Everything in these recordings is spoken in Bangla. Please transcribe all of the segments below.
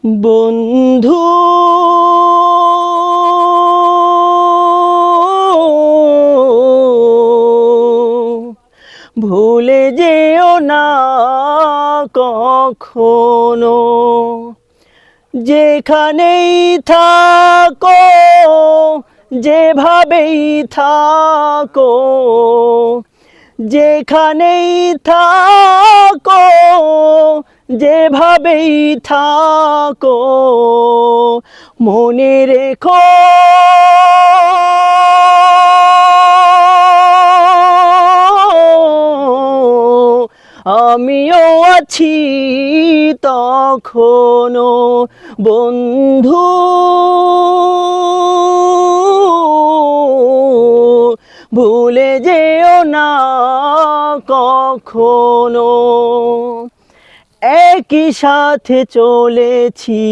বন্ধু ভুলে যেও না কখনো, যেখানেই থাকো, যেভাবেই থাকো, যেখানেই থাকো, যেভাবেই থাকো, মনে রেখো আমিও আছি তখনো। বন্ধু ভুলে যেও না কখনো। একই সাথে চলেছি,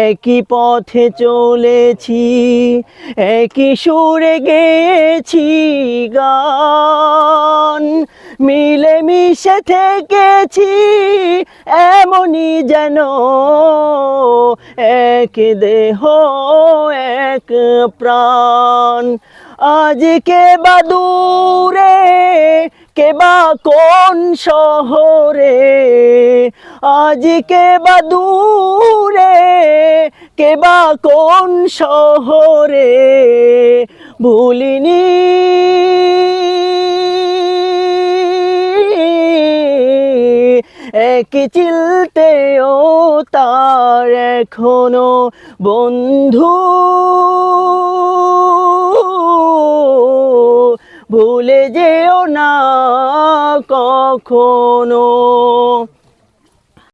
একই পথে চলেছি, একই সুরে গেয়েছি গান, মিলেমিশে থেকেছি এমনই যেন এক দেহ এক প্রাণ। আজ কে বা দূরে, কে বা কোন শহরে, আজ কে বা দূরে, কে বা কোন শহরে, ভুলিনি এক চিলতেও তার এখনো। বন্ধু ভুলে যেও না কখনো।